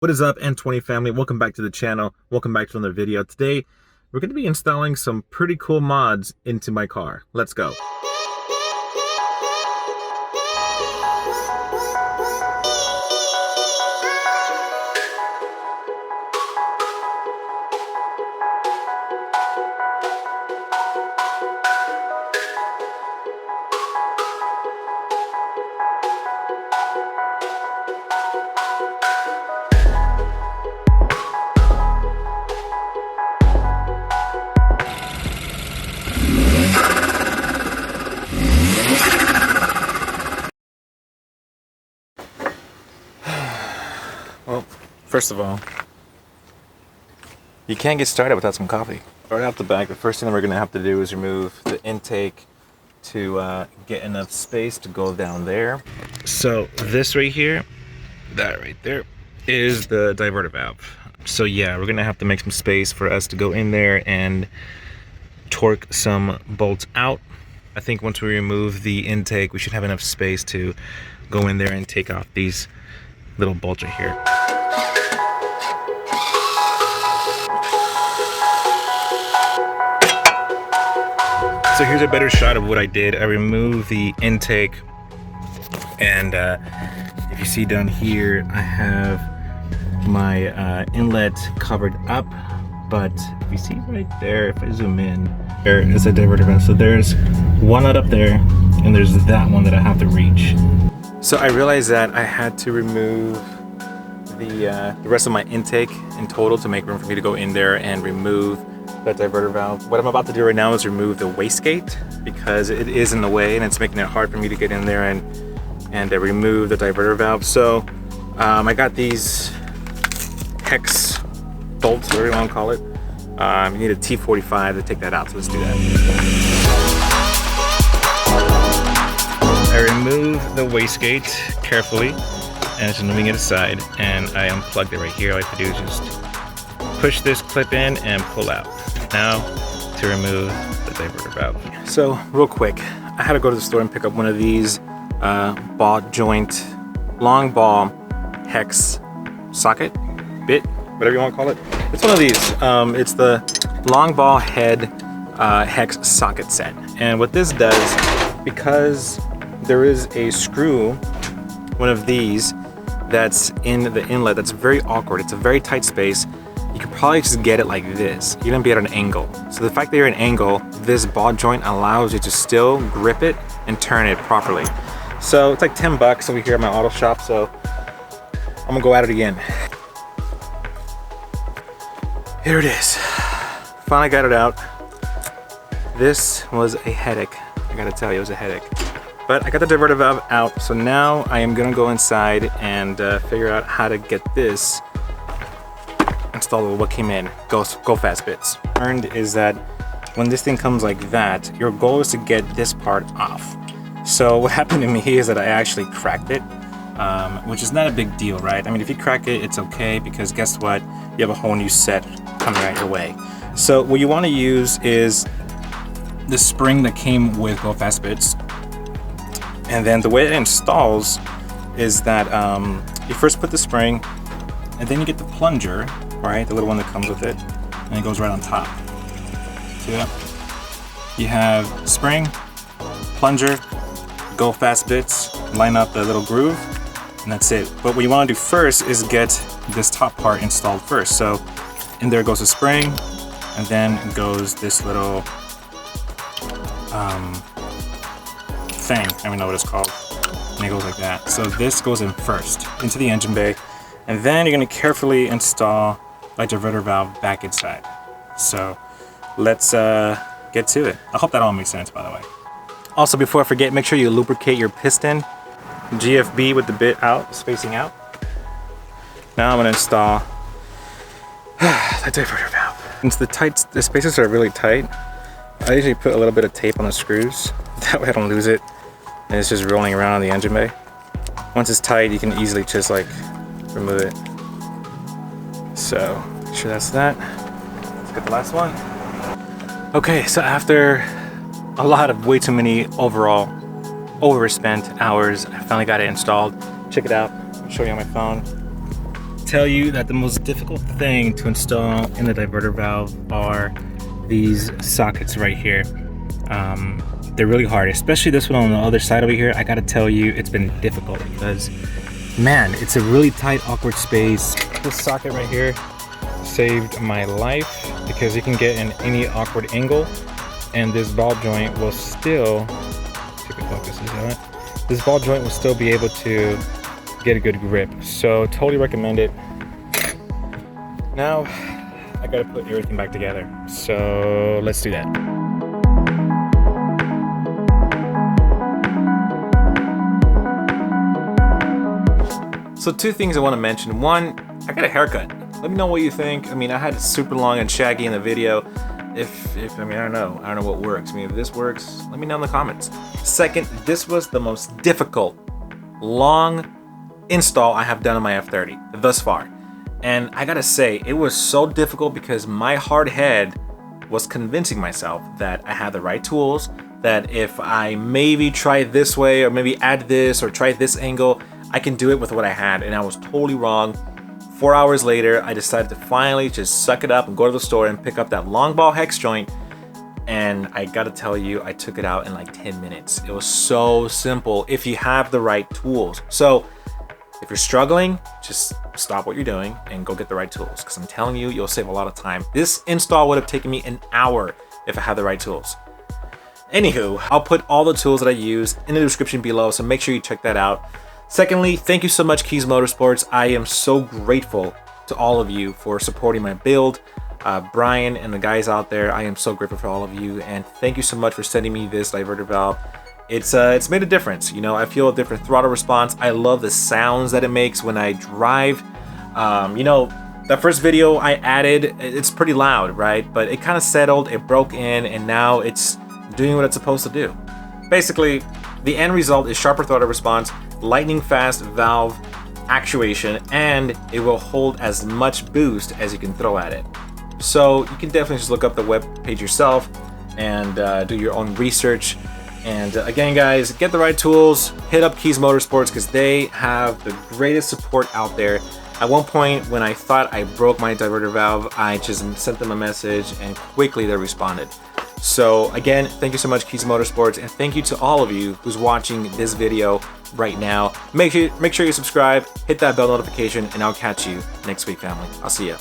What is up, N20 family? Welcome back to the channel. Welcome back to another video. Today, we're going to be installing some pretty cool mods into my car. Let's go. Well, first of all, you can't get started without some coffee. Right off the back, the first thing that we're going to have to do is remove the intake to get enough space to go down there. So this right here, that right there, is the diverter valve. So yeah, we're going to have to make some space for us to go in there and torque some bolts out. I think once we remove the intake, we should have enough space to go in there and take off these little bolts right here. So here's a better shot of what I did. I removed the intake, and if you see down here, I have my inlet covered up, but if you see right there, if I zoom in, there is a diverter valve. So there's one nut up there, and there's that one that I have to reach. So I realized that I had to remove the rest of my intake in total to make room for me to go in there and remove that diverter valve. What I'm about to do right now is remove the wastegate because it is in the way and it's making it hard for me to get in there and remove the diverter valve. So I got these hex bolts, whatever you want to call it. You need a T45 to take that out, so let's do that. I removed the wastegate carefully and just moving it aside, and I unplugged it right here. All I have to do is just push this clip in and pull out. Now to remove the diverter valve. So real quick, I had to go to the store and pick up one of these ball joint, long ball hex socket, bit, whatever you want to call it. It's one of these. It's the long ball head hex socket set. And what this does, because there is a screw, one of these, that's in the inlet that's very awkward. It's a very tight space. You could probably just get it like this. You're gonna be at an angle. So the fact that you're at an angle, this ball joint allows you to still grip it and turn it properly. So it's like 10 bucks over here at my auto shop. So I'm gonna go at it again. Here it is. Finally got it out. This was a headache. I gotta tell you, it was a headache. But I got the diverter valve out, so now I am gonna go inside and figure out how to get this installed with what came in. Go-Fast Bits. Learned is that when this thing comes like that, your goal is to get this part off. So what happened to me is that I actually cracked it, which is not a big deal, right? I mean, if you crack it, it's okay, because guess what? You have a whole new set coming right your way. So what you want to use is the spring that came with Go-Fast Bits. And then the way it installs is that you first put the spring, and then you get the plunger, right? The little one that comes with it, and it goes right on top. See that? You have spring, plunger, Go-Fast Bits, line up the little groove, and that's it. But what you want to do first is get this top part installed first. So in there goes the spring, and then goes this little thing, I don't even know what it's called, and it goes like that. So this goes in first into the engine bay, and then you're going to carefully install the diverter valve back inside. So let's get to it. I hope that all makes sense, by the way. Also, before I forget, make sure you lubricate your piston GFB with the bit out, spacing out. Now I'm going to install the diverter valve. Since the spaces are really tight, I usually put a little bit of tape on the screws. That way I don't lose it. And it's just rolling around on the engine bay. Once it's tight, you can easily just like remove it. So, make sure that's that. Let's get the last one. Okay, so after a lot of way too many overspent hours, I finally got it installed. Check it out. I'll show you on my phone. tell you that the most difficult thing to install in the diverter valve are these sockets right here. They're really hard, especially this one on the other side over here. I gotta tell you, it's been difficult because, man, it's a really tight, awkward space. This socket right here saved my life because you can get in any awkward angle, and this ball joint will still, see if it focuses on it, this ball joint will still be able to get a good grip. So totally recommend it. Now I gotta put everything back together, so let's do that. So two things I want to mention. One, I got a haircut. Let me know what you think. I mean, I had it super long and shaggy in the video. I mean, I don't know what works. I mean, if this works, let me know in the comments. Second, this was the most difficult, long install I have done on my F30 thus far. And I gotta say, it was so difficult because my hard head was convincing myself that I had the right tools, that if I maybe try this way or maybe add this or try this angle, I can do it with what I had, and I was totally wrong. 4 hours later, I decided to finally just suck it up and go to the store and pick up that long ball hex joint, and I gotta tell you, I took it out in like 10 minutes. It was so simple if you have the right tools. So if you're struggling, just stop what you're doing and go get the right tools, because I'm telling you, you'll save a lot of time. This install would have taken me an hour if I had the right tools. Anywho, I'll put all the tools that I use in the description below, so make sure you check that out. Secondly, thank you so much, Kies Motorsports. I am so grateful to all of you for supporting my build. Brian and the guys out there, I am so grateful for all of you, and thank you so much for sending me this diverter valve. It's made a difference. You know, I feel a different throttle response. I love the sounds that it makes when I drive. You know, that first video I added, it's pretty loud, right? But it kind of settled, it broke in, and now it's doing what it's supposed to do. Basically, the end result is sharper throttle response, lightning fast valve actuation, and it will hold as much boost as you can throw at it. So you can definitely just look up the web page yourself and do your own research. And again, guys, get the right tools, hit up Kies Motorsports, because they have the greatest support out there. At one point, when I thought I broke my diverter valve, I just sent them a message and quickly they responded. So again, thank you so much, Kies Motorsports, and thank you to all of you who's watching this video right now. Make sure you subscribe, hit that bell notification, and I'll catch you next week, family. I'll see ya.